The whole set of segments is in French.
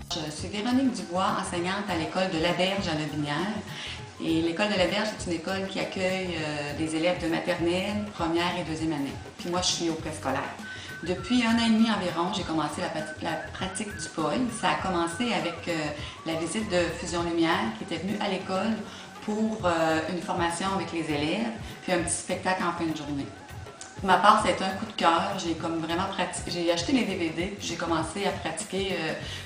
Je suis Véronique Dubois, enseignante à l'école de l'Aberge à Lotbinière. Et l'école de l'Aberge, c'est une école qui accueille des élèves de maternelle, première et deuxième année. Puis moi, je suis au préscolaire. Depuis 1 an et demi environ, j'ai commencé la pratique du POI. Ça a commencé avec la visite de Fusion Lumière qui était venue à l'école pour une formation avec les élèves, puis un petit spectacle en fin de journée. Pour ma part, c'était un coup de cœur. J'ai acheté les DVD, puis j'ai commencé à pratiquer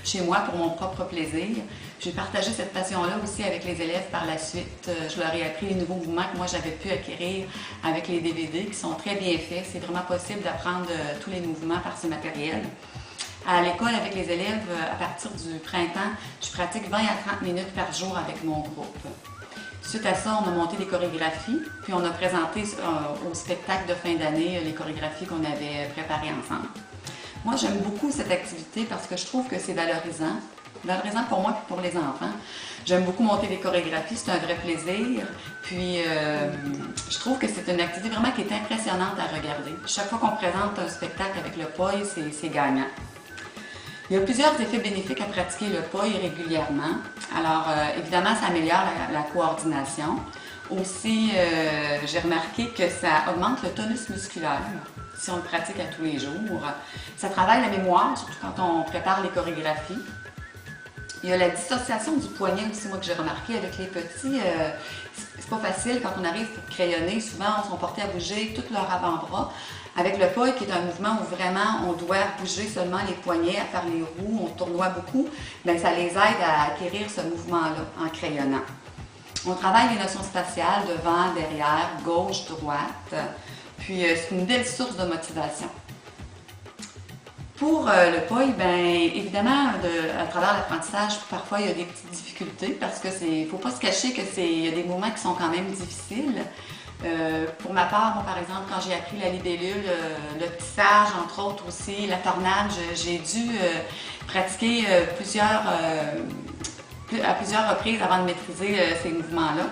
chez moi pour mon propre plaisir. J'ai partagé cette passion-là aussi avec les élèves par la suite. Je leur ai appris les nouveaux mouvements que moi j'avais pu acquérir avec les DVD qui sont très bien faits. C'est vraiment possible d'apprendre tous les mouvements par ce matériel. À l'école, avec les élèves, à partir du printemps, je pratique 20 à 30 minutes par jour avec mon groupe. Suite à ça, on a monté des chorégraphies, puis on a présenté au spectacle de fin d'année les chorégraphies qu'on avait préparées ensemble. Moi, j'aime beaucoup cette activité parce que je trouve que c'est valorisant pour moi et pour les enfants. J'aime beaucoup monter des chorégraphies, c'est un vrai plaisir. Puis, je trouve que c'est une activité vraiment qui est impressionnante à regarder. Chaque fois qu'on présente un spectacle avec le POI, c'est gagnant. Il y a plusieurs effets bénéfiques à pratiquer le POI régulièrement. Alors, évidemment, ça améliore la coordination. Aussi, j'ai remarqué que ça augmente le tonus musculaire si on le pratique à tous les jours. Ça travaille la mémoire, surtout quand on prépare les chorégraphies. Il y a la dissociation du poignet aussi, moi, que j'ai remarqué avec les petits. C'est pas facile quand on arrive pour crayonner. Souvent, on sont portés à bouger tout leur avant-bras. Avec le POI, qui est un mouvement où vraiment on doit bouger seulement les poignets, à faire les roues, on tournoie beaucoup, bien, ça les aide à acquérir ce mouvement-là en crayonnant. On travaille les notions spatiales, devant, derrière, gauche, droite, puis c'est une belle source de motivation. Pour le POI, bien, évidemment, à travers l'apprentissage, parfois il y a des petites difficultés parce que il ne faut pas se cacher qu'il y a des mouvements qui sont quand même difficiles. Pour ma part, moi, par exemple, quand j'ai appris la libellule, le tissage, entre autres aussi, la tornade, j'ai dû pratiquer à plusieurs reprises avant de maîtriser ces mouvements-là.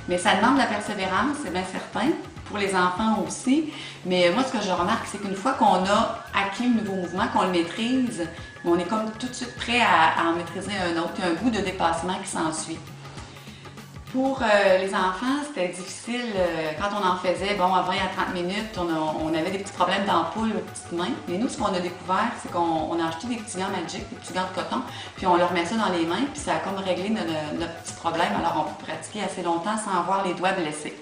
Mais ça demande de la persévérance, c'est bien certain, pour les enfants aussi. Mais moi, ce que je remarque, c'est qu'une fois qu'on a acquis le nouveau mouvement, qu'on le maîtrise, on est comme tout de suite prêt à en maîtriser un autre. Il y a un goût de dépassement qui s'ensuit. Pour les enfants, c'était difficile quand on en faisait, bon, à 20 à 30 minutes, on avait des petits problèmes d'ampoule aux petites mains. Mais nous, ce qu'on a découvert, c'est qu'on a acheté des petits gants Magic, des petits gants de coton, puis on leur met ça dans les mains, puis ça a comme réglé notre petit problème. Alors, on peut pratiquer assez longtemps sans avoir les doigts blessés.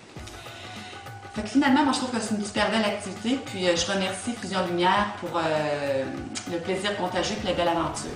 Fait que finalement, moi, je trouve que c'est une super belle activité, puis je remercie Fusion Lumière pour le plaisir contagieux et la belle aventure.